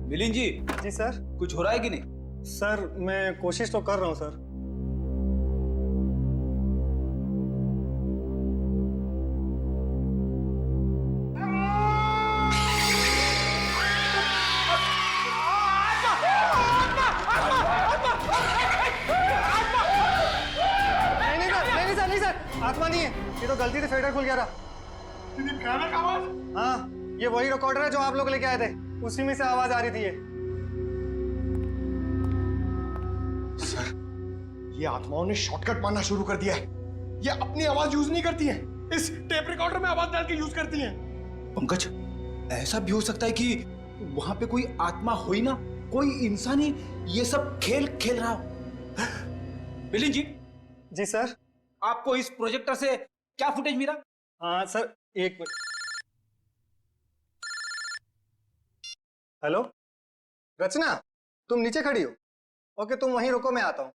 मिलिंद जी। जी sir. कुछ हो रहा है कि नहीं? सर मैं कोशिश तो कर रहा हूँ सर। नहीं सर, आत्मा नहीं है, ये तो गलती से फेडर खुल गया था। भयानक आवाज। हाँ, ये वही रिकॉर्डर है जो आप लोग लेके आए थे, उसी में से आवाज आ रही थी ये। सर, ये आत्माओं ने शॉर्टकट मारना शुरू कर दिया है। ये अपनी आवाज यूज नहीं करती है, इस टेप रिकॉर्डर में आवाज डाल के यूज करती है। पंकज, ऐसा भी हो सकता है कि वहां पे कोई आत्मा हो ही ना, कोई इंसान ही ये सब खेल खेल रहा हो। मिलिंद जी। जी सर। आपको इस प्रोजेक्टर से क्या फुटेज मिला? हाँ सर, एक मिनट। हेलो रचना, तुम नीचे खड़ी हो? ओके, तुम वहीं रुको, मैं आता हूं।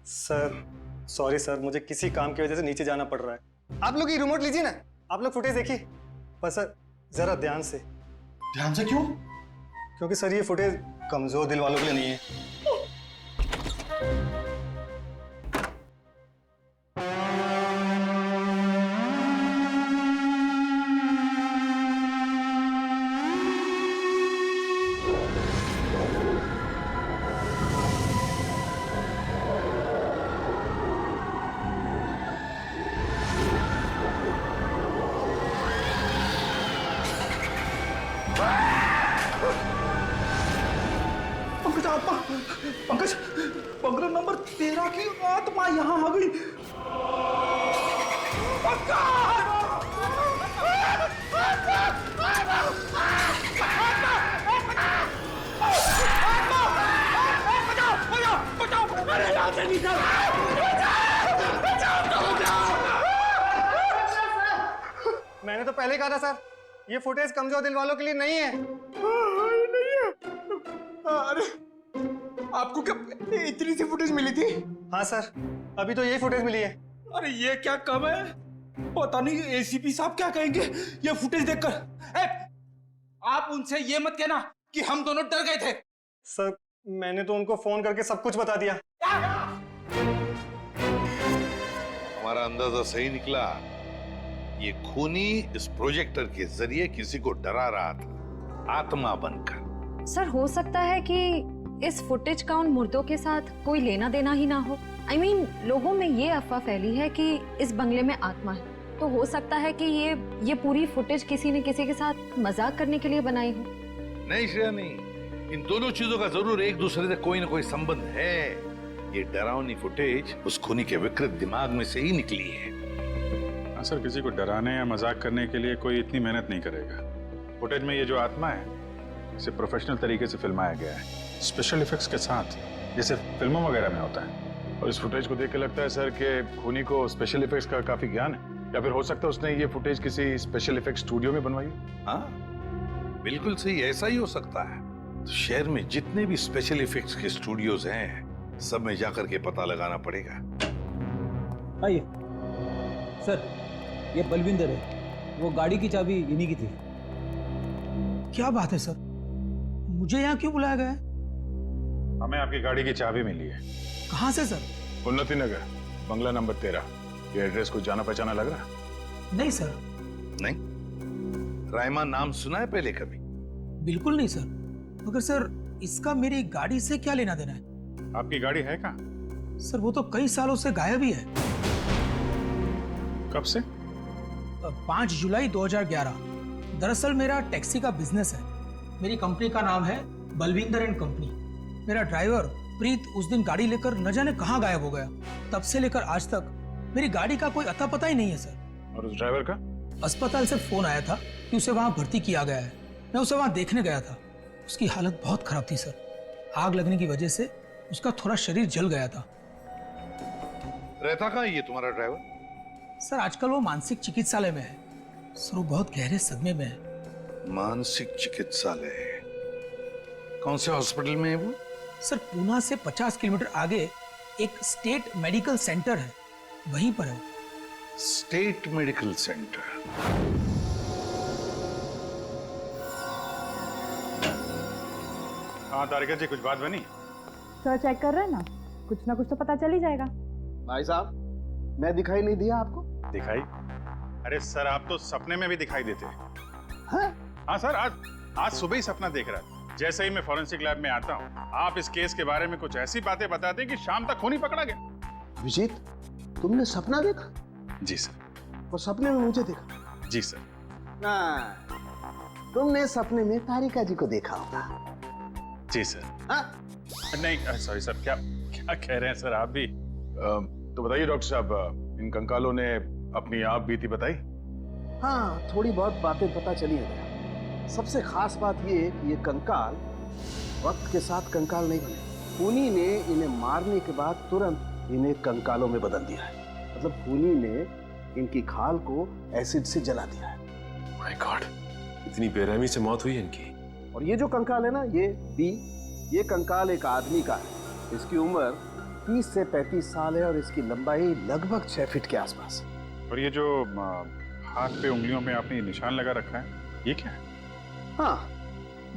सर सॉरी सर, मुझे किसी काम की वजह से नीचे जाना पड़ रहा है। आप लोग ये रिमोट लीजिए ना, आप लोग फुटेज देखिए। पर सर जरा ध्यान से। ध्यान से क्यों? क्योंकि सर ये फुटेज कमजोर दिल वालों के लिए नहीं है। पंकज आत्मा, पंकज बंगला नंबर 13 की आत्मा यहाँ आ गई। मैंने तो पहले कहा था सर, ये फुटेज कमजोर दिल वालों के लिए नहीं है। नहीं है। अरे आपको क्या इतनी सी फुटेज मिली थी? हाँ सर, अभी तो यही फुटेज मिली है। अरे ये क्या कम है, पता नहीं एसीपी साहब क्या कहेंगे ये फुटेज देखकर। आप उनसे ये मत कहना कि हम दोनों डर गए थे। सर मैंने तो उनको फोन करके सब कुछ बता दिया। हमारा अंदाजा सही निकला। ये खूनी इस प्रोजेक्टर के जरिए किसी को डरा रहा था, आत्मा बनकर। सर हो सकता है कि इस फुटेज का उन मुर्दों के साथ कोई लेना देना ही ना हो। I mean, लोगों में ये अफवाह फैली है कि इस बंगले में आत्मा है, तो हो सकता है कि ये पूरी फुटेज किसी ने किसी के साथ मजाक करने के लिए बनाई हो। नहीं श्रेया, नहीं, इन दोनों चीजों का जरूर एक दूसरे से कोई ना कोई संबंध है। ये डरावनी फुटेज उस खूनी के विकृत दिमाग में से ही निकली है। सर किसी को डराने या मजाक करने के लिए कोई इतनी मेहनत नहीं करेगा। फुटेज में ये जो आत्मा है, इसे प्रोफेशनल तरीके से फिल्माया गया है, स्पेशल इफेक्ट्स के साथ, जैसे फिल्मों वगैरह में होता है। और इस फुटेज को देख के लगता है सर कि खूनी को स्पेशल इफेक्ट्स का काफी ज्ञान है, या फिर हो सकता है उसने ये फुटेज किसी स्पेशल इफेक्ट स्टूडियो में बनवाई है। हाँ बिल्कुल सही, ऐसा ही हो सकता है। तो शहर में जितने भी स्पेशल इफेक्ट्स के स्टूडियोज हैं, सब में जाकर के पता लगाना पड़ेगा। आइए सर, ये बलविंदर है, वो गाड़ी की चाबी इन्हीं की थी। क्या बात है सर, मुझे यहाँ क्यों बुलाया गया है? हमें आपकी गाड़ी की चाबी मिली है। कहाँ से सर? उन्नति नगर, बंगला नंबर 13। ये एड्रेस कुछ जाना पहचाना लग रहा? नहीं सर। नहीं? रायमा नाम सुना है पहले कभी? बिल्कुल नहीं सर। मगर सर इसका मेरी गाड़ी से क्या लेना देना है? आपकी गाड़ी है कहाँ? सर वो तो कई सालों से गायब ही है। कब से? 5 जुलाई 2011। दरअसल मेरा टैक्सी का बिजनेस है। मेरी कंपनी का नाम है बलविंदर एंड कंपनी। मेरा ड्राइवर प्रीत उस दिन गाड़ी लेकर न जाने कहाँ गायब हो गया। तब से लेकर आज तक मेरी गाड़ी का कोई अता पता ही नहीं है सर। और उस ड्राइवर का? अस्पताल से फोन आया था कि उसे वहां भर्ती किया गया है। मैं उसे वहां देखने गया था। उसकी हालत बहुत खराब थी सर। आग लगने की वजह से उसका थोड़ा शरीर जल गया था। रहता कहाँ ये तुम्हारा ड्राइवर? सर आजकल वो मानसिक चिकित्सालय में है। सर वो बहुत गहरे सदमे में है। मानसिक चिकित्सालय? कौन से हॉस्पिटल में है वो? सर पूना से 50 किलोमीटर आगे एक स्टेट मेडिकल सेंटर है, वहीं पर है। State medical centre? हाँ तारिका जी, कुछ बात बनी? सर चेक कर रहे हैं ना, कुछ ना कुछ तो पता चल ही जाएगा। भाई साहब, मैं दिखाई नहीं दिया आपको? दिखाई? अरे सर, आप तो सपने में भी दिखाई देते हैं। हाँ सर, आज सुबह ही सपना देख रहा था। जैसे ही मैं फॉरेंसिक लैब में आता हूँ, आप इस केस के बारे में कुछ ऐसी बातें बताते हैं कि शाम तक खूनी पकड़ा गया। विजीत, तुमने सपना देखा? जी सर। और सपने में मुझे देखा? जी सर। तुमने सपने में तारिका जी को देखा होगा। जी सर। नहीं सॉरी सर, क्या क्या कह रहे हैं सर आप भी? तो बताइए डॉक्टर साहब, इन कंकालों ने अपनी आप बीती बताई? हाँ, थोड़ी बहुत बातें पता चली है। सबसे खास बात ये कि ये कंकाल वक्त के साथ कंकाल नहीं बने। खूनी ने इन्हें मारने के बाद तुरंत इन्हें कंकालों में बदल दिया है। मतलब खूनी ने इनकी खाल को एसिड से जला दिया है। माय गॉड, इतनी बेरहमी से मौत हुई इनकी। और ये जो कंकाल है ना, ये कंकाल एक आदमी का है। इसकी उम्र 30 से 35 साल है और इसकी लंबाई लगभग 6 फीट के आसपास। और ये जो हाथ पे उंगलियों में आपने निशान लगा रखा है, ये क्या है? हाँ,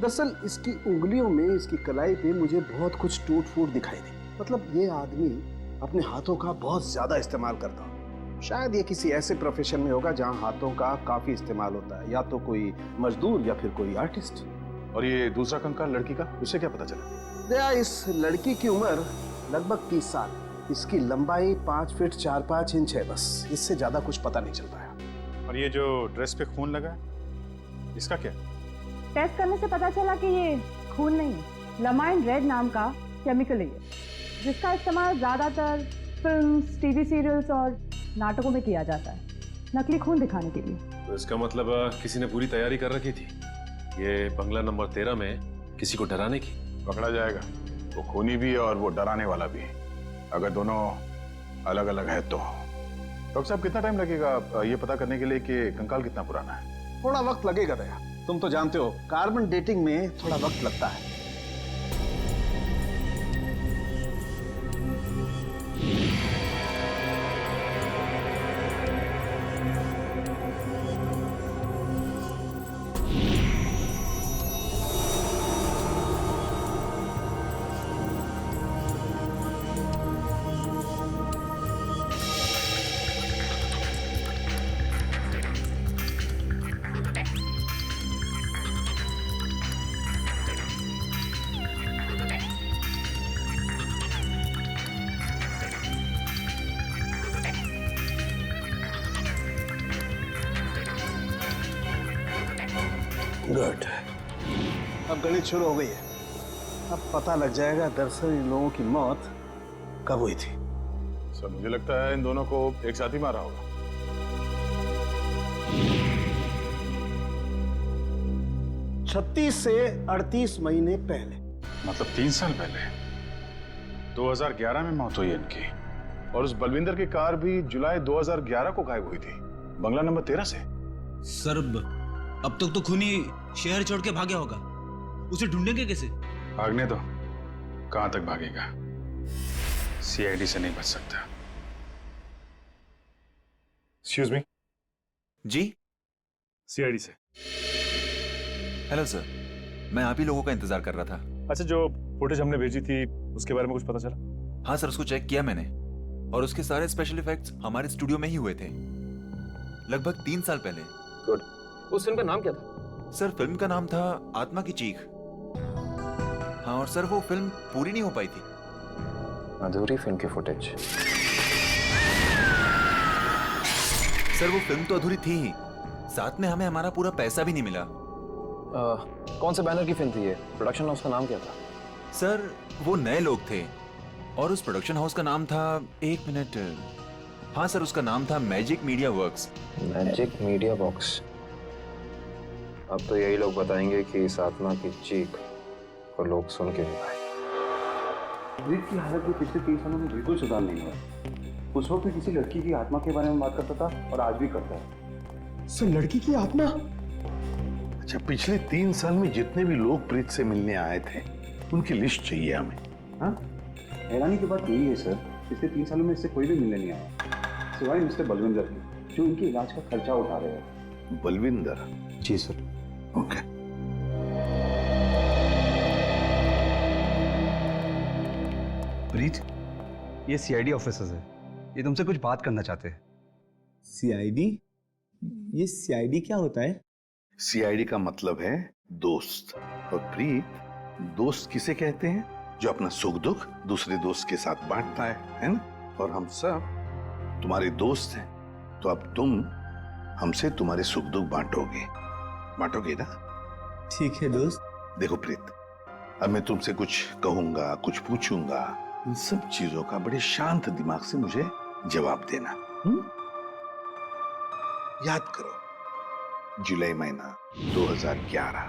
दरअसल इसकी उंगलियों में, इसकी कलाई पे मुझे बहुत कुछ टूट फूट दिखाई दी। मतलब ये आदमी अपने हाथों का बहुत ज्यादा इस्तेमाल करता हो। शायद ये किसी ऐसे प्रोफेशन में होगा जहाँ हाथों का काफी इस्तेमाल होता है, या तो कोई मजदूर या फिर कोई आर्टिस्ट। और ये दूसरा कंकाल लड़की का, उसे क्या पता चला? दया, इस लड़की की उम्र लगभग 30 साल। इसकी लंबाई 5 फीट 4-5 इंच है, बस इससे ज्यादा कुछ पता नहीं चल पाया। और ये जो ड्रेस पे खून लगा है, इसका क्या? टेस्ट करने से पता चला कि ये खून नहीं है, लमाइन रेड नाम का केमिकल है ये, जिसका इस्तेमाल ज्यादातर फिल्म्स, टीवी सीरियल्स और नाटकों में किया जाता है, नकली खून दिखाने के लिए। तो इसका मतलब किसी ने पूरी तैयारी कर रखी थी, ये बंगला नंबर 13 में किसी को डराने की। पकड़ा जाएगा, वो खूनी भी और वो डराने वाला भी, अगर दोनों अलग अलग है तो। डॉक्टर साहब, कितना टाइम लगेगा ये पता करने के लिए कि कंकाल कितना पुराना है? थोड़ा वक्त लगेगा दया, तुम तो जानते हो कार्बन डेटिंग में थोड़ा वक्त लगता है। गुड, अब गणित शुरू हो गई है। अब पता लग जाएगा दरअसल इन लोगों की मौत कब हुई थी। सर, मुझे लगता है इन दोनों को एक साथ ही मारा होगा। 36 से 38 महीने पहले। मतलब 3 साल पहले 2011 में मौत हुई इनकी। और उस बलविंदर की कार भी जुलाई 2011 को गायब हुई थी, बंगला नंबर 13 से। सर अब तक तो खूनी शहर छोड़ के भागा होगा, उसे ढूंढेंगे कैसे? भागने दो, कहां तक भागेगा? सीआईडी से नहीं बच सकता। Excuse me. जी, सीआईडी से। हेलो सर, मैं आप ही लोगों का इंतजार कर रहा था। अच्छा, जो फुटेज हमने भेजी थी उसके बारे में कुछ पता चला? हाँ सर, उसको चेक किया मैंने, और उसके सारे स्पेशल इफेक्ट्स हमारे स्टूडियो में ही हुए थे, लगभग 3 साल पहले। गुड। उस फिल्म का नाम क्या था? सर, फिल्म का नाम था आत्मा की चीख। हाँ, और सर वो फिल्म पूरी नहीं हो पाई थी। अधूरी फिल्म की फुटेज। सर वो फिल्म तो अधूरी थी ही, साथ में हमें हमारा पूरा पैसा भी नहीं मिला। कौन से बैनर की फिल्म थी ये? प्रोडक्शन हाउस का नाम क्या था? सर वो नए लोग थे, और उस प्रोडक्शन हाउस का नाम था, 1 मिनट, हाँ सर, उसका नाम था magic media works. Magic media box. अब तो यही लोग बताएंगे कि इस आत्मा की चीख को लोग सुन के नहीं पाए। ब्रीत की हालत में पिछले 3 सालों में बिल्कुल सुधार नहीं हुआ। उस वक्त किसी लड़की की आत्मा के बारे में बात करता था और आज भी करता है। सर, लड़की की आत्मा? अच्छा, पिछले 3 साल में जितने भी लोग प्रीत से मिलने आए थे, उनकी लिस्ट चाहिए हमें। हाँ, हैरानी की बात यही है सर, पिछले 3 सालों में इससे कोई भी मिलने नहीं आया, सिवाय मिस्टर बलविंदर के, जो उनके इलाज का खर्चा उठा रहे हैं। बलविंदर? जी सर। ओके। प्रीत, ये सीआईडी ऑफिसर्स है, ये तुमसे कुछ बात करना चाहते हैं। सीआईडी? ये सीआईडी क्या होता है? सीआईडी का मतलब है दोस्त। और प्रीत, दोस्त किसे कहते हैं? जो अपना सुख दुख दूसरे दोस्त के साथ बांटता है ना? और हम सब तुम्हारे दोस्त हैं, तो अब तुम हमसे तुम्हारे सुख दुख बांटोगे ना? ठीक है दोस्त। देखो प्रीत, अब मैं तुमसे कुछ कहूंगा, कुछ पूछूंगा, इन सब चीजों का बड़े शांत दिमाग से मुझे जवाब देना। याद करो, जुलाई महीना 2011,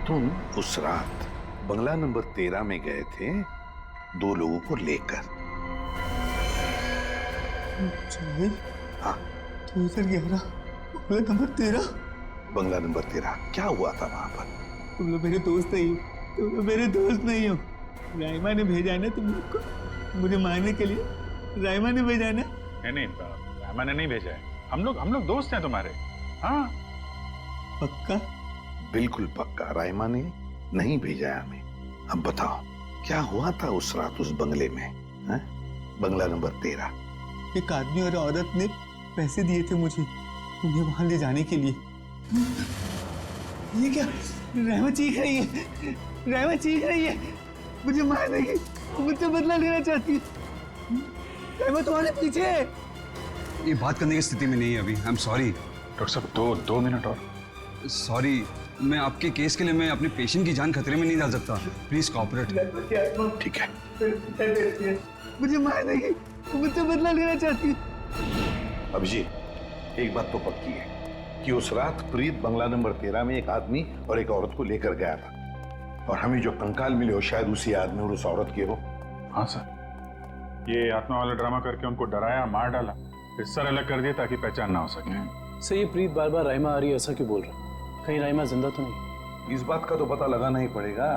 तुम उस रात बंगला नंबर 13 में गए थे 2 लोगों को लेकर। हाँ, 2011, बंगला नंबर 13। बंगला नंबर 13, क्या हुआ था वहां पर? तुम लोग मेरे दोस्त नहीं हो, तुम लोग मेरे दोस्त नहीं हो। राइमा ने भेजा है ना तुम लोग को मुझे मारने के लिए। राइमा ने भेजा है ना? नहीं, राइमा ने नहीं भेजा है। हम लोग दोस्त हैं तुम्हारे। हाँ, पक्का? बिल्कुल पक्का, राइमा ने नहीं भेजा है हमें। अब बताओ, क्या हुआ था उस रात उस बंगले में? है? बंगला नंबर 13। एक आदमी और औरत ने पैसे दिए थे मुझे उन्हें वहां ले जाने के लिए। ये क्या? राइमा चीख रही है, राइमा चीख रही है, मुझे मार देगी, मुझसे बदला लेना चाहती है। राइमा तुम्हारे पीछे है। ये बात करने की स्थिति में नहीं है अभी। आई एम सॉरी डॉक्टर साहब, 2 मिनट और। सॉरी, मैं आपके केस के लिए मैं अपने पेशेंट की जान खतरे में नहीं डाल सकता। Please cooperate. ठीक है, मुझे मार देगी, मुझसे बदला लेना चाहती है। अभिजीत, एक बात तो पक्की है कि उस रात प्रीत बंगला नंबर 13 में एक आदमी और एक औरत को लेकर गया था, और हमें जो कंकाल मिले हो शायद उसी आदमी और उस औरत के हो। हाँ सर, ये आत्मा वाला ड्रामा करके उनको डराया, मार डाला, फिर सर अलग कर दिया ताकि पहचान ना हो सके। सर, ये प्रीत बार बार राइमा आ रही है ऐसा क्यों बोल रहा? कहीं राइमा जिंदा तो नहीं? इस बात का तो पता लगाना ही पड़ेगा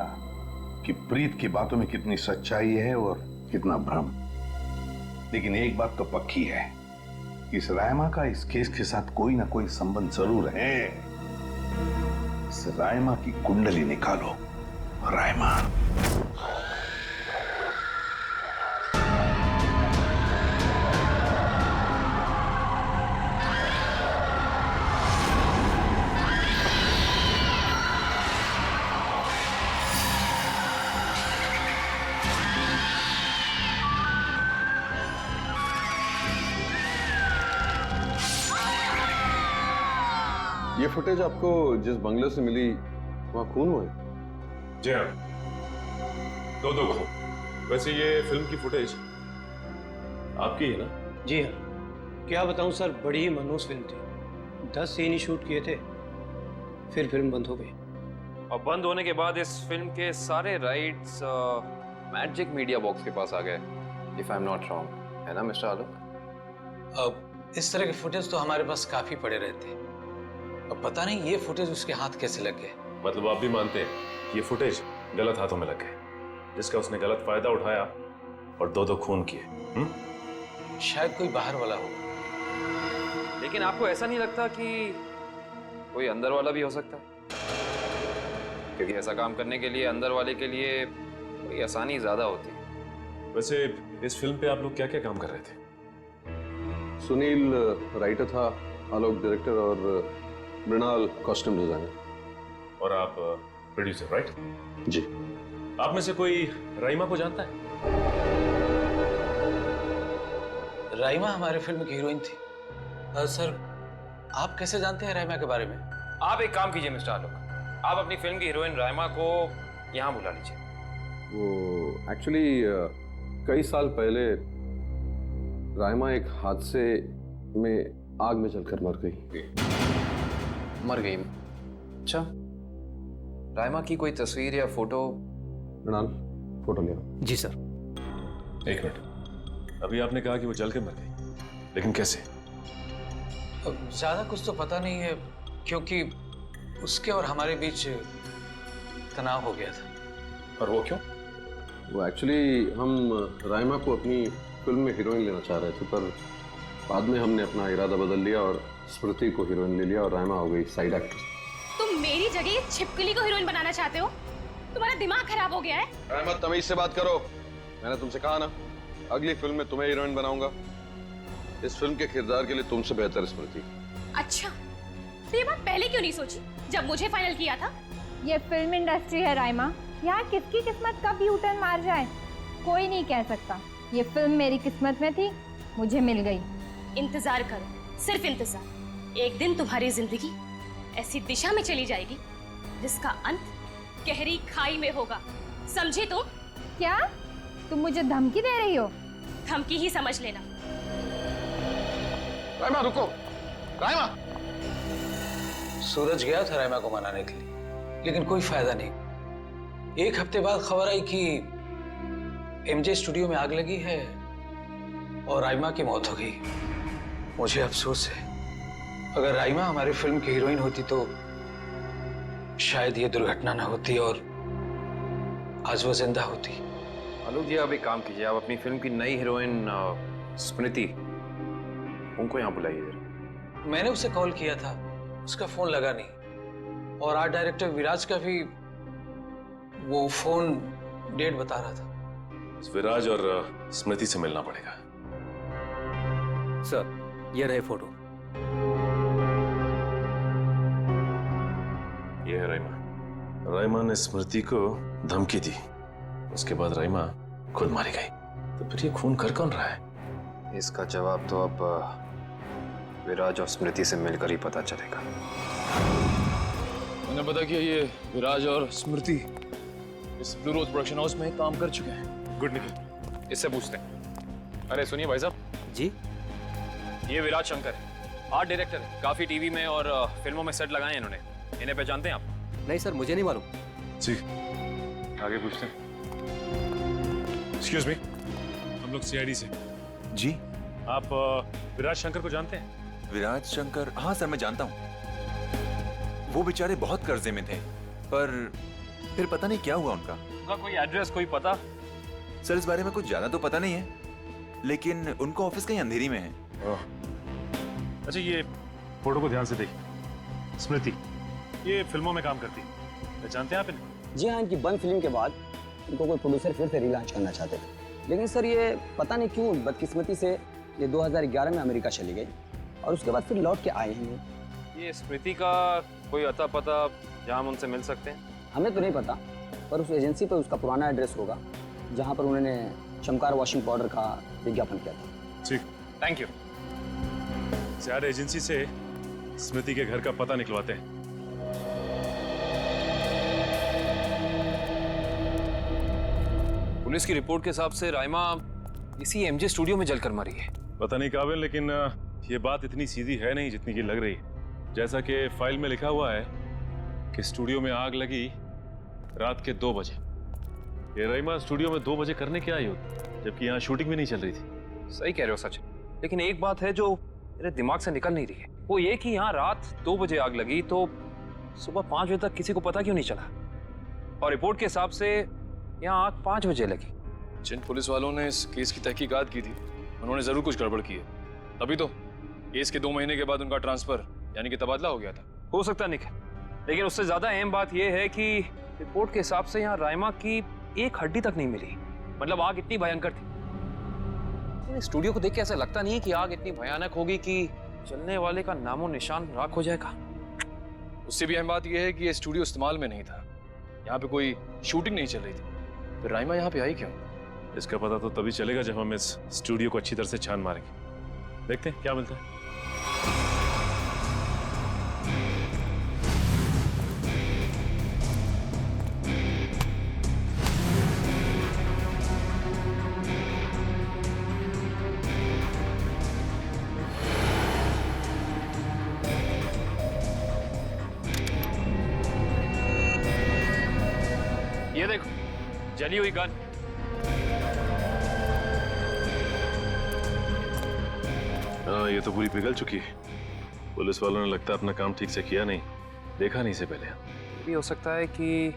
कि प्रीत की बातों में कितनी सच्चाई है और कितना भ्रम। लेकिन एक बात तो पक्की है, इस राइमा का इस केस के साथ कोई ना कोई संबंध जरूर है। इस राइमा की कुंडली निकालो। राइमा, ये फुटेज आपको जिस बंगले से मिली वहाँ खून हुआ है? जी हाँ, 2 खून। वैसे ये फिल्म की फुटेज आपकी है ना? जी हाँ। क्या बताऊं सर, बड़ी ही मनहूस फिल्म थी। 10 सीन ही शूट किए थे, फिर फिल्म बंद हो गई। और बंद होने के बाद इस फिल्म के सारे राइट्स मैजिक मीडिया बॉक्स के पास आ गए, if I am not wrong, है ना मिस्टर आलोक? अब इस तरह के फुटेज तो हमारे पास काफी पड़े रहते। अब पता नहीं ये फुटेज उसके हाथ कैसे लग गए। मतलब आप भी मानते हैं कि ये फुटेज गलत हाथों में लग गए, जिसका उसने गलत फायदा उठाया और 2 खून किए? शायद कोई बाहर वाला होगा। लेकिन आपको ऐसा नहीं लगता कि कोई अंदर वाला भी हो सकता है? क्योंकि ऐसा काम करने के लिए अंदर वाले के लिए कोई आसानी ज्यादा होती है। वैसे इस फिल्म पे आप लोग क्या क्या काम कर रहे थे? सुनील राइटर था, आलोक डायरेक्टर और मृणाल कॉस्ट्यूम डिजाइनर। और आप प्रोड्यूसर, राइट? जी। आप में से कोई राइमा को जानता है? राइमा हमारे फिल्म की हीरोइन थी। सर, आप कैसे जानते हैं राइमा के बारे में? आप एक काम कीजिए मिस्टर आलोक, आप अपनी फिल्म की हीरोइन राइमा को यहाँ बुला लीजिए। वो एक्चुअली कई साल पहले राइमा एक हादसे में आग में जलकर मर गई। मर गई? अच्छा, राइमा की कोई तस्वीर या फोटो? मृणाल, फोटो ले आओ। जी सर। 1 मिनट, अभी आपने कहा कि वो जल के मर गई, लेकिन कैसे? ज्यादा कुछ तो पता नहीं है, क्योंकि उसके और हमारे बीच तनाव हो गया था। और वो क्यों? वो एक्चुअली हम राइमा को अपनी फिल्म में हीरोइन लेना चाह रहे थे, पर बाद में हमने अपना इरादा बदल लिया और स्मृति को हीरोइन ले लिया और राइमा हो गई साइड एक्ट्रेस। तुम मेरी जगह छिपकली को हीरोइन बनाना चाहते हो? तुम्हारा दिमाग खराब हो गया है? राइमा, तमीज से बात करो। मैंने तुमसे कहा ना, अगली फिल्म में तुम्हें हीरोइन बनाऊंगा। इस फिल्म के किरदार के लिए तुमसे बेहतर स्मृति। अच्छा, तो ये बात पहले क्यों नहीं सोची जब मुझे फाइनल किया था? ये फिल्म इंडस्ट्री है राइमा, यहाँ किसकी किस्मत कब यू टर्न मार जाए कोई नहीं कह सकता। ये फिल्म मेरी किस्मत में थी, मुझे मिल गई। इंतजार करो, सिर्फ इंतजार। एक दिन तुम्हारी जिंदगी ऐसी दिशा में चली जाएगी जिसका अंत गहरी खाई में होगा, समझे तुम? क्या तुम मुझे धमकी दे रही हो? धमकी ही समझ लेना। राइमा रुको, राइमा। सूरज गया था राइमा को मनाने के लिए, लेकिन कोई फायदा नहीं। एक हफ्ते बाद खबर आई कि एमजे स्टूडियो में आग लगी है और राइमा की मौत हो गई। मुझे अफसोस है, अगर राइमा हमारी फिल्म की हीरोइन होती तो शायद ये दुर्घटना ना होती और आज वो जिंदा होती। आलोक जी, आप एक काम कीजिए, आप अपनी फिल्म की नई हीरोइन स्मृति, उनको यहाँ बुलाइए जरा। मैंने उसे कॉल किया था, उसका फोन लगा नहीं, और आर्ट डायरेक्टर विराज का भी वो फोन डेट बता रहा था। विराज और स्मृति से मिलना पड़ेगा। सर, ये रहे फोटो। ये है राइमा। राइमा ने स्मृति को धमकी दी, उसके बाद राइमा खुद मारी गई। तो फिर ये खून कर कौन रहा है? इसका जवाब तो अब विराज और स्मृति से मिलकर ही पता चलेगा। मैंने पता किया, ये विराज और स्मृति इस ब्लू रोज प्रोडक्शन हाउस में काम कर चुके हैं। गुड निकल, इससे पूछते हैं। अरे सुनिए भाई साहब जी, ये विराज शंकर है, आर्ट डायरेक्टर है, काफी टीवी में और फिल्मों में सेट लगाए हैं इन्होंने। इन्हें पहचानते हैं आप? नहीं सर, मुझे नहीं मालूम। जी, आगे पूछते हैं। एक्सक्यूज मी, हम लोग सीआईडी से। जी, आप विराज शंकर को जानते हैं? विराज शंकर? हाँ सर, मैं जानता हूँ। वो बेचारे बहुत कर्जे में थे, पर फिर पता नहीं क्या हुआ उनका। उनका कोई एड्रेस, कोई पता? सर, इस बारे में कुछ ज्यादा तो पता नहीं है, लेकिन उनका ऑफिस कहीं अंधेरी में है। अच्छा, ये फोटो को ध्यान से देखिए। स्मृति ये फिल्मों में काम करती है, पहचानते हैं आप इन्हें? जी हाँ, इनकी बंद फिल्म के बाद इनको कोई प्रोड्यूसर फिर से रिलॉन्च करना चाहते थे, लेकिन सर ये पता नहीं क्यों बदकिस्मती से ये 2011 में अमेरिका चली गई और उसके बाद फिर लौट के आए हैं। ये स्मृति का कोई अता पता जहाँ हम उनसे मिल सकते हैं? हमें तो नहीं पता, पर उस एजेंसी पर उसका पुराना एड्रेस होगा जहाँ पर उन्होंने चमकार वॉशिंग पाउडर का विज्ञापन किया था। ठीक, थैंक यू। ज्यादा एजेंसी से स्मृति के घर का पता निकलवाते हैं। पुलिस की रिपोर्ट के हिसाब से राइमा इसी एमजे स्टूडियो में जलकर मरी है। पता नहीं काबिल, लेकिन ये बात इतनी सीधी है नहीं जितनी की लग रही है। जैसा कि फाइल में लिखा हुआ है कि स्टूडियो में आग लगी रात के 2 बजे। ये राइमा स्टूडियो में 2 बजे करने क्या आई होती, जबकि यहाँ शूटिंग भी नहीं चल रही थी। सही कह रहे हो सच, लेकिन एक बात है जो मेरे दिमाग से निकल नहीं रही है, वो ये कि यहाँ रात 2 बजे आग लगी तो सुबह 5 बजे तक किसी को पता क्यों नहीं चला? और रिपोर्ट के हिसाब से यहाँ आग 5 बजे लगी। जिन पुलिस वालों ने इस केस की तहकीकात की थी उन्होंने जरूर कुछ गड़बड़ की है, तभी तो केस के 2 महीने के बाद उनका ट्रांसफर यानी कि तबादला हो गया था। हो सकता है निखिल, लेकिन उससे ज्यादा अहम बात यह है कि रिपोर्ट के हिसाब से यहाँ राइमा की एक हड्डी तक नहीं मिली। मतलब आग इतनी भयंकर थी। स्टूडियो को देख के ऐसा लगता नहीं है कि आग इतनी भयानक होगी कि चलने वाले का नामो निशान राख हो जाएगा। उससे भी अहम बात यह है कि ये स्टूडियो इस्तेमाल में नहीं था, यहाँ पे कोई शूटिंग नहीं चल रही थी। फिर राइमा यहाँ पे आई क्यों? इसका पता तो तभी चलेगा जब हम इस स्टूडियो को अच्छी तरह से छान मारेंगे। देखते हैं क्या मिलता है। ये देखो, जली हुई गन। हाँ, ये तो पूरी पिघल चुकी है। पुलिस वालों ने लगता है अपना काम ठीक से किया नहीं, देखा नहीं इसे पहले। ये भी हो सकता है कि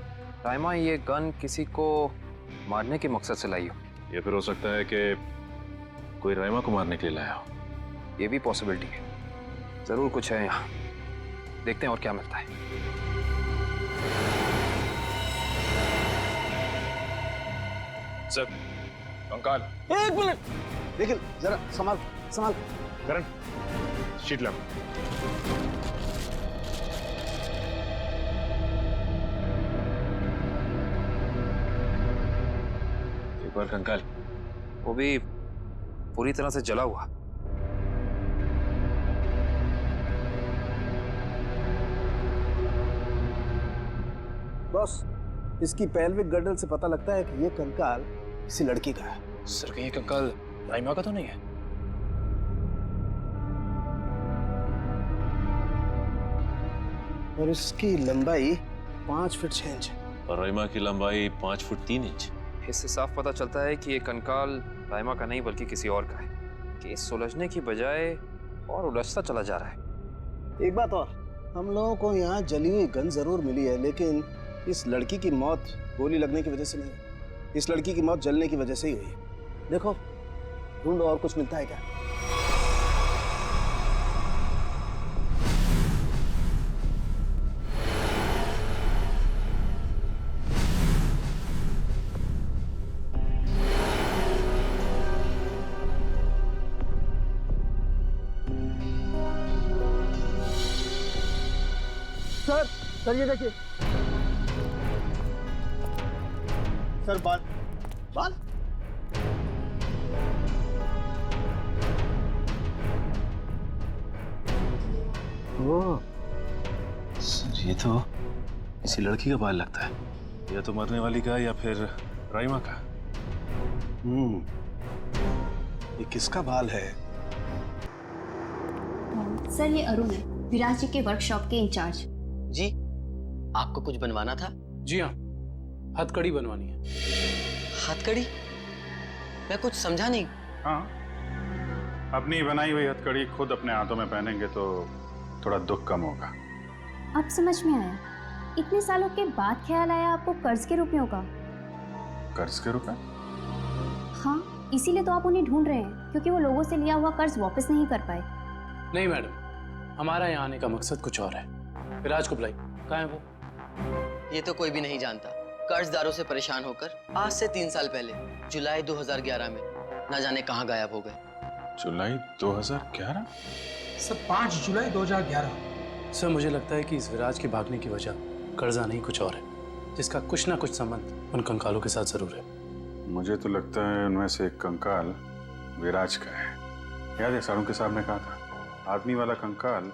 राइमा ये गन किसी को मारने के मकसद से लाई हो। या फिर हो सकता है कि कोई राइमा को मारने के लिए लाया हो। ये भी पॉसिबिलिटी है। जरूर कुछ है यहाँ, देखते हैं और क्या मिलता है। सर, कंकाल। एक मिनट, निखिल जरा संभाल संभाल। करण, शीट ला। एक बार कंकाल। वो भी पूरी तरह से जला हुआ। बॉस, इसकी पेल्विक गर्डल से पता लगता है कि ये कंकाल किसी लड़की का है। सर कहीं ये कंकाल राइमा का तो नहीं है? और इसकी लंबाई 5 फीट 6 इंच है। और राइमा की लंबाई 5 फुट 3 इंच। इससे साफ पता चलता है कि ये कंकाल राइमा का नहीं बल्कि किसी और का है। केस सुलझने की बजाय और उलझता चला जा रहा है। एक बात और, हम लोगों को यहाँ जली हुई गन जरूर मिली है, लेकिन इस लड़की की मौत गोली लगने की वजह से नहीं, इस लड़की की मौत जलने की वजह से ही हुई। देखो, ढूंढो और कुछ मिलता है क्या। सर ये देखिए सर, बाल बाल ओह सर, ये तो किसी लड़की का बाल लगता है। या तो मरने वाली का या फिर राइमा का। ये किसका बाल है? सर ये अरुण है, विराज जी के वर्कशॉप के इंचार्ज। जी, आपको कुछ बनवाना था? जी हाँ, हथकड़ी बनवानी है। हथकड़ी? मैं कुछ समझा नहीं। हाँ, अपनी बनाई हुई हथकड़ी खुद अपने हाथों में पहनेंगे तो थोड़ा दुख कम होगा। अब समझ में आया, इतने सालों के बाद ख्याल आया आपको कर्ज के रुपयों का। कर्ज के रुपए? हाँ, इसीलिए तो आप उन्हें ढूंढ रहे हैं, क्योंकि वो लोगों से लिया हुआ कर्ज वापस नहीं कर पाए। नहीं मैडम, हमारा यहाँ आने का मकसद कुछ और है। विराज को बुलाई, कहाँ है वो? ये तो कोई भी नहीं जानता। कर्जदारों से परेशान होकर आज से 3 साल पहले जुलाई 2011 में ना जाने कहाँ गायब हो गए। जुलाई 2011? सर 5 जुलाई 2011। सर मुझे लगता है कि इस विराज के भागने की वजह कर्जा नहीं कुछ और है, जिसका कुछ ना कुछ संबंध उन कंकालों के साथ जरूर है। मुझे तो लगता है उनमें से एक कंकाल विराज का है। याद है सारुण के साहब ने कहा था, आदमी वाला कंकाल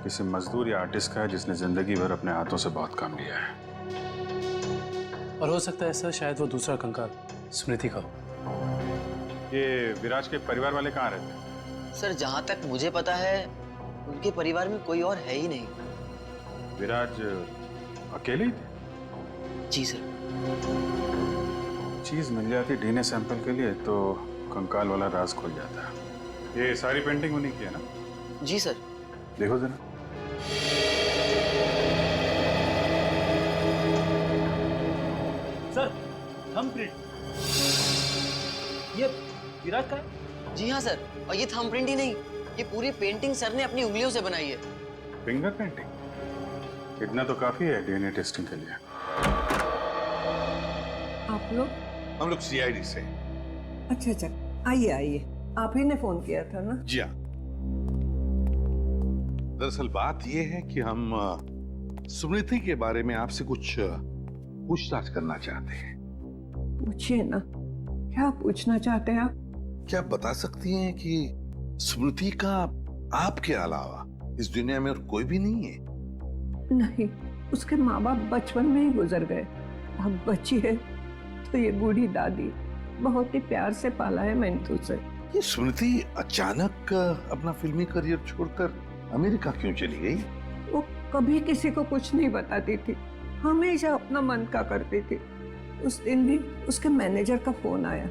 किसी मजदूर या आर्टिस्ट का है जिसने जिंदगी भर अपने हाथों से बहुत काम लिया है। और हो सकता है सर शायद वो दूसरा कंकाल स्मृति का हो। ये विराज के परिवार वाले कहाँ रहते हैं? सर जहाँ तक मुझे पता है उनके परिवार में कोई और है ही नहीं। विराज अकेले ही थे? जी सर। चीज मिल जाती डीएनए सैंपल के लिए तो कंकाल वाला राज खुल जाता। ये सारी पेंटिंग उन्हीं की है ना? जी सर। देखो जरा। सर थंबप्रिंट, ये विराज का है? जी हाँ सर, और ये थंबप्रिंट ही नहीं, ये पूरी पेंटिंग सर ने अपनी उंगलियों से बनाई है। Finger painting? इतना तो काफी है डीएनए टेस्टिंग के लिए। आप लोग? हम लोग सीआईडी से। अच्छा अच्छा, आइए आइए, आप ही ने फोन किया था ना? जी हाँ। दरअसल बात यह है कि हम स्मृति के बारे में आपसे कुछ पूछताछ करना चाहते हैं। पूछिए ना, क्या पूछना चाहते हैं आप? क्या आप बता सकती हैं कि स्मृति का आपके अलावा इस दुनिया में और कोई भी नहीं है? नहीं, उसके माँ बाप बचपन में ही गुजर गए। अब बची है तो ये बूढ़ी दादी, बहुत ही प्यार से पाला है मैंने उसे। ये स्मृति अचानक अपना फिल्मी करियर छोड़कर अमेरिका क्यों चली गई? वो कभी किसी को कुछ नहीं बताती थी, हमेशा अपना मन का करती थी। उस दिन भी उसके मैनेजर का फोन आया,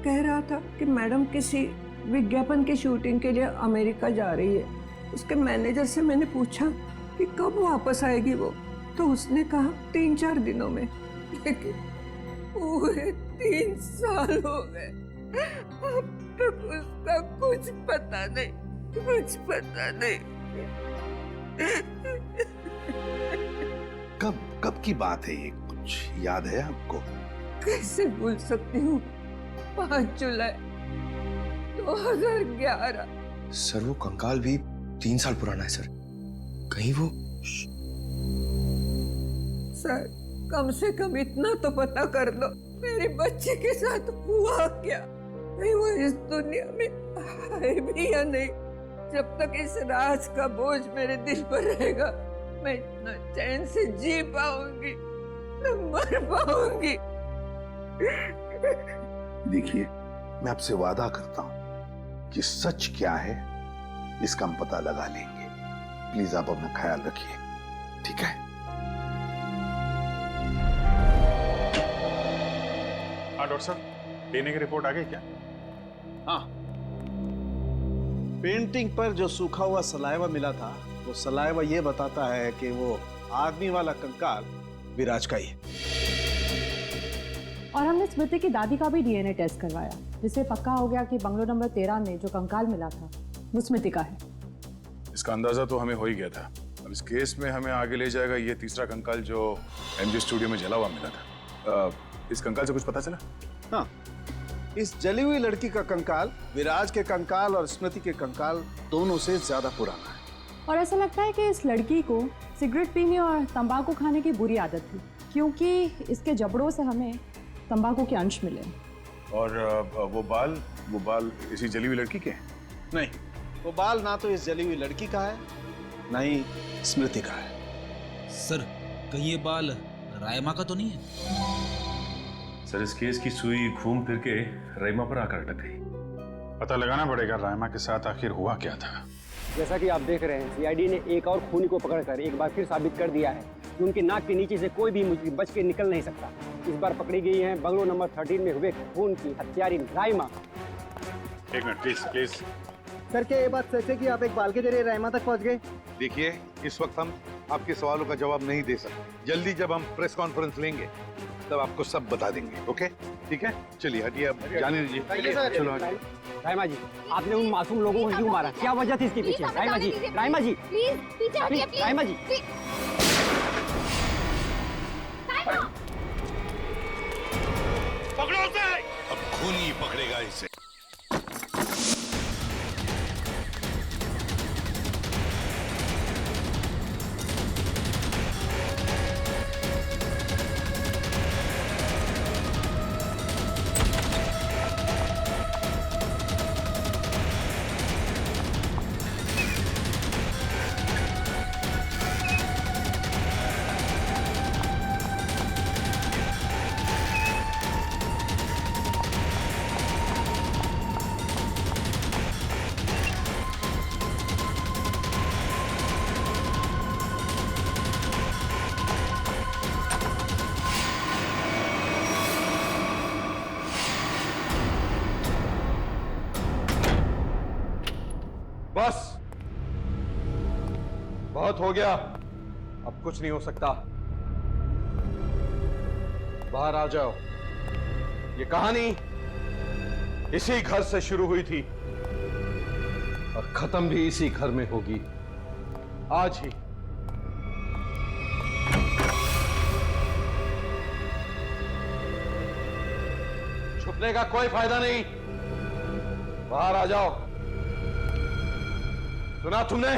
कह रहा था कि मैडम किसी विज्ञापन की शूटिंग के लिए अमेरिका जा रही है। उसके मैनेजर से मैंने पूछा कि कब वापस आएगी वो, तो उसने कहा 3-4 दिनों में। लेकिन पूरे 3 साल हो गए, अब तक उसका कुछ पता नहीं, कुछ पता नहीं। कब की बात है ये, कुछ याद है आपको? कैसे भूल सकती हूँ, 5 जुलाई 2011। सर वो कंकाल भी 3 साल पुराना है सर। कहीं वो सर कम से कम इतना तो पता कर लो, मेरी बच्ची के साथ हुआ क्या? कहीं वो इस दुनिया में है भी या नहीं? जब तक इस राज का बोझ मेरे दिल पर रहेगा, मैं इतना चैन से जी पाऊंगी न मर पाऊंगी। देखिए, मैं आपसे वादा करता हूं कि सच क्या है इसका हम पता लगा लेंगे। प्लीज आप अपना ख्याल रखिए, ठीक है? हाँ डॉक्टर साहब, डीएनए की रिपोर्ट आ गई क्या? हाँ, पेंटिंग पर जो सूखा हुआ सलाइवा मिला था, वो सलाइवा ये बताता है कि वो आदमी वाला कंकाल विराज का ही है। और हमने स्मृति की दादी का भी डीएनए टेस्ट करवाया, जिससे पक्का हो गया कि बंगलो नंबर 13 में जो कंकाल मिला था वो स्मृति का है। इसका अंदाजा तो हमें हो ही गया था। अब इस केस में हमें आगे ले जाएगा ये तीसरा कंकाल जो एमजे स्टूडियो में जला हुआ मिला था। इस कंकाल से कुछ पता चला? हाँ, इस जली हुई लड़की का कंकाल विराज के कंकाल और स्मृति के कंकाल दोनों से ज्यादा पुराना है। और ऐसा लगता है कि इस लड़की को सिगरेट पीने और तंबाकू खाने की बुरी आदत थी, क्योंकि इसके जबड़ों से हमें तंबाकू के अंश मिले। और वो बाल इसी जली हुई लड़की के हैं? नहीं, वो बाल ना तो इस जली हुई लड़की का है, ना ही स्मृति का है। सर, कहीं ये बाल रायमा का तो नहीं है? सर, इस केस की सुई घूम फिर के रायमा पर आकर अटक गई। पता लगाना पड़ेगा रायमा के साथ आखिर हुआ क्या था। जैसा कि आप देख रहे हैं, सीआईडी ने एक और खूनी को पकड़कर एक बार फिर साबित कर दिया है कि उनके नाक के नीचे से कोई भी मुजरिम बच के निकल नहीं सकता। इस बार पकड़ी गई है बंगलो नंबर 13 में हुए खून की हत्यारी रायमा। एक मिनट प्लीज। सर, क्या ये बात सच है कि आप एक बाल के जरिए रायमा तक पहुंच गए? देखिए, इस वक्त हम आपके सवालों का जवाब नहीं दे सकते। जल्दी जब हम प्रेस कॉन्फ्रेंस लेंगे तब आपको सब बता देंगे। ओके, ठीक है? चलिए हटिए, अब जाने दीजिए। चलो हटिए। रायमा जी, आपने उन मासूम लोगों को क्यों मारा? क्या वजह थी इसके पीछे? रायमा जी, रायमा जी, प्लीज पीछे हटिए, प्लीज। रायमा जी, पकड़ो उसे। अब खूनी पकड़ेगा इसे। बस, बहुत हो गया, अब कुछ नहीं हो सकता। बाहर आ जाओ। ये कहानी इसी घर से शुरू हुई थी और खत्म भी इसी घर में होगी, आज ही। छुपने का कोई फायदा नहीं, बाहर आ जाओ। सुना तुमने?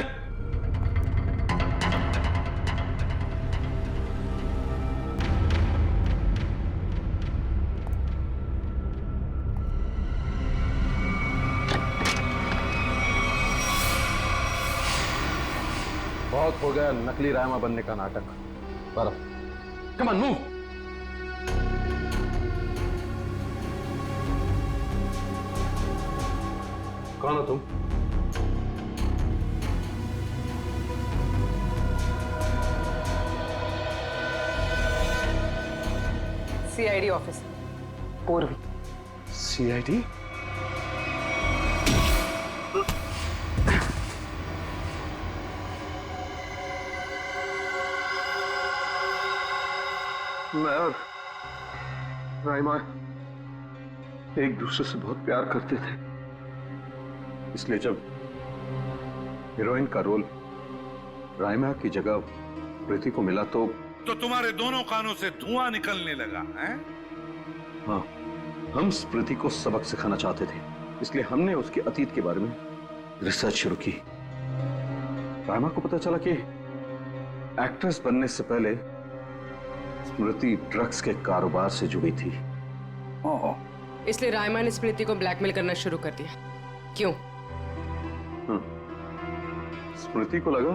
बहुत हो गया नकली रायमा बनने का नाटक। पर कम ऑन, मूव। कौन हो तुम? सीआईडी ऑफिस, पूर्वी। सीआईडी? मैं और रायमा एक दूसरे से बहुत प्यार करते थे, इसलिए जब हीरोइन का रोल रायमा की जगह प्रीति को मिला तो तुम्हारे दोनों कानों से धुआं निकलने लगा है? हाँ, हम स्मृति को सबक सिखाना चाहते थे, इसलिए हमने उसके अतीत के बारे में रिसर्च शुरू की। रायमा को पता चला कि एक्ट्रेस बनने से पहले स्मृति ड्रग्स के कारोबार से जुड़ी थी। इसलिए रायमा ने स्मृति को ब्लैकमेल करना शुरू कर दिया। क्यों? स्मृति को लगा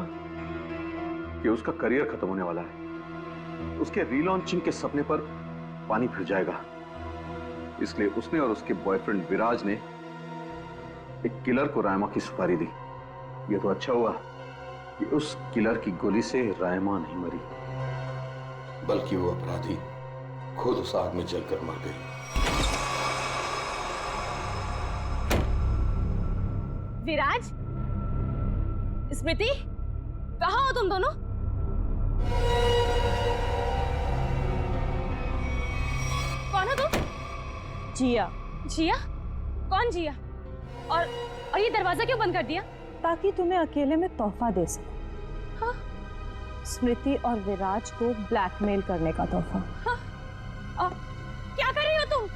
कि उसका करियर खत्म होने वाला है, उसके रीलॉन्चिंग के सपने पर पानी फिर जाएगा, इसलिए उसने और उसके बॉयफ्रेंड विराज ने एक किलर को रायमा की सुपारी दी। यह तो अच्छा हुआ कि उस किलर की गोली से रायमा नहीं मरी, बल्कि वो अपराधी खुद उस आग में जलकर मर गई। विराज, स्मृति, कहाँ हो तुम दोनों? कौन हो तुम? जिया। जिया? कौन जिया? और ये दरवाजा क्यों बंद कर दिया? ताकि तुम्हें अकेले में तोहफा दे सके। हाँ? स्मृति और विराज को ब्लैकमेल करने का तोहफा। हाँ? और क्या कर रही हो तुम?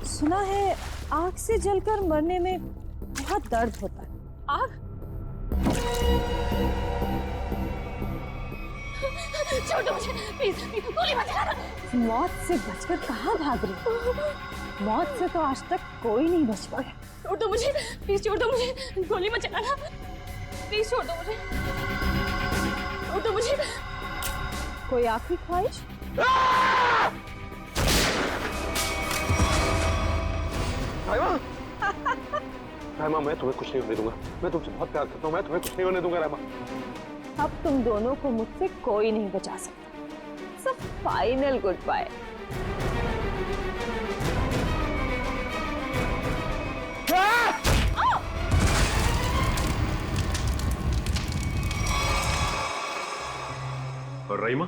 सुना है आग से जलकर मरने में बहुत दर्द होता है। आग? छोड़ दो मुझे, प्लीज, गोली मत चलाना। मौत से बचकर कहाँ भाग रही हो? मौत से तो आज तक कोई नहीं बच पाया। छोड़ दो मुझे, प्लीज छोड़ दो मुझे, गोली मत चलाना, प्लीज छोड़ दो मुझे, छोड़ दो मुझे। कोई आखिरी ख्वाहिश? रायमा, मैं तुम्हें कुछ नहीं होने दूंगा। मैं तुमसे बहुत प्यार करता हूँ, मैं तुम्हें कुछ नहीं होने दूंगा रायमा। अब तुम दोनों को मुझसे कोई नहीं बचा सकता। सब फाइनल गुड बाय। और रहीमा,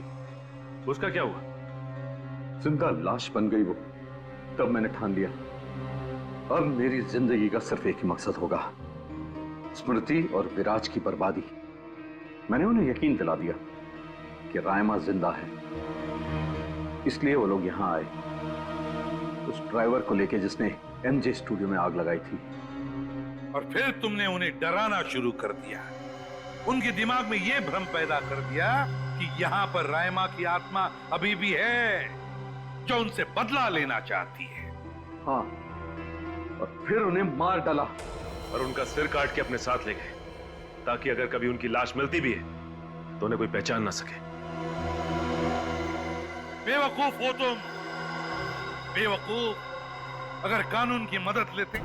उसका क्या हुआ? जिंदा लाश बन गई वो। तब मैंने ठान लिया, अब मेरी जिंदगी का सिर्फ एक ही मकसद होगा, स्मृति और विराज की बर्बादी। मैंने उन्हें यकीन दिला दिया कि रायमा जिंदा है, इसलिए वो लोग यहां आए, उस ड्राइवर को लेके जिसने एमजे स्टूडियो में आग लगाई थी। और फिर तुमने उन्हें डराना शुरू कर दिया, उनके दिमाग में यह भ्रम पैदा कर दिया कि यहाँ पर रायमा की आत्मा अभी भी है, जो उनसे बदला लेना चाहती है। हाँ, और फिर उन्हें मार डाला और उनका सिर काट के अपने साथ ले गए, ताकि अगर कभी उनकी लाश मिलती भी है तो उन्हें कोई पहचान ना सके। बेवकूफ हो तुम, बेवकूफ। अगर कानून की मदद लेते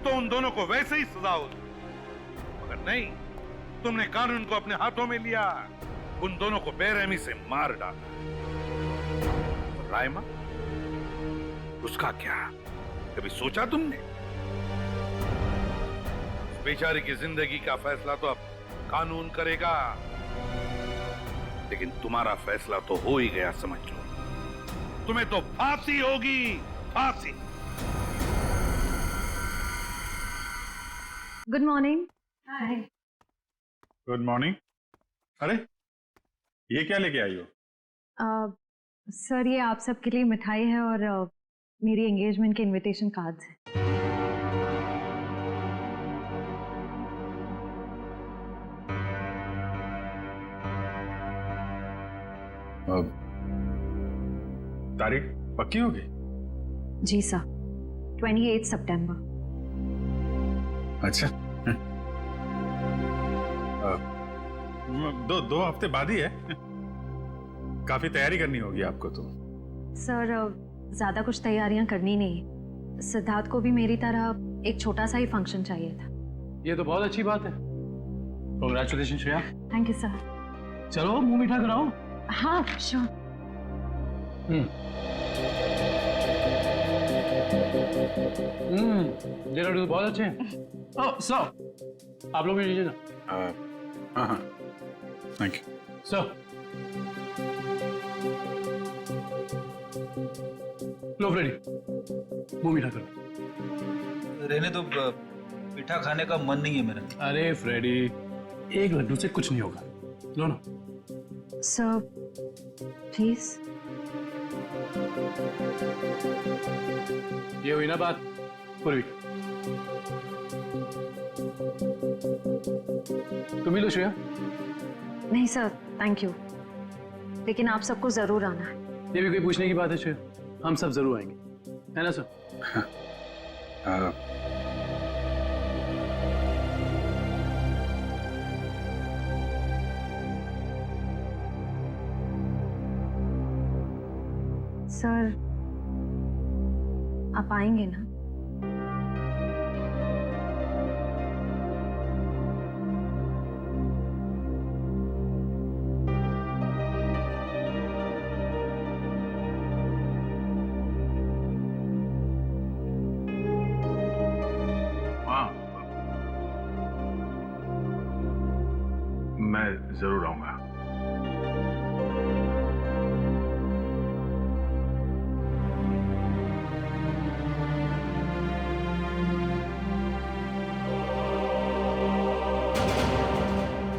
तो उन दोनों को वैसे ही सजा होती, मगर नहीं, तुमने कानून को अपने हाथों में लिया, उन दोनों को बेरहमी से मार डाला। और रायमा, उसका क्या? कभी सोचा तुमने? बेचारी की जिंदगी का फैसला तो अब कानून करेगा, लेकिन तुम्हारा फैसला तो हो ही गया, समझ लो। तुम्हें तो फांसी होगी, फांसी। Good morning. Hi. Good morning. अरे ये क्या लेके आई हो? सर, ये आप सबके लिए मिठाई है और मेरी एंगेजमेंट के इनविटेशन कार्ड्स हैं। तारीख पक्की होगी? जी सर, 28 सितंबर। अच्छा। दो हफ्ते बाद ही है। काफी तैयारी करनी होगी आपको तो। सर, ज्यादा कुछ तैयारियां करनी नहीं। सिद्धार्थ को भी मेरी तरह एक छोटा सा ही फंक्शन चाहिए था। ये तो बहुत अच्छी बात है। Congratulation Shreya. Thank you sir. चलो मुंह मीठा कराओ। हाँ श्योर। ये लड्डू तो बहुत अच्छे हैं। ओह सर, आप लोग भी लीजिए ना। हाँ, थैंक यू सर। लो फ्रेडी, मुंह मीठा करो। रहने तो मीठा खाने का मन नहीं है मेरा। अरे फ्रेडी, एक लड्डू से कुछ नहीं होगा, लो ना। Sir please. ये हुई ना बात पूर्वी। तुम ही लो श्रेया। नहीं सर, थैंक यू, लेकिन आप सबको जरूर आना है। ये भी कोई पूछने की बात है श्रेया? हम सब जरूर आएंगे, है ना सर? सर, आप आएंगे ना? हाँ, मैं जरूर आऊंगा।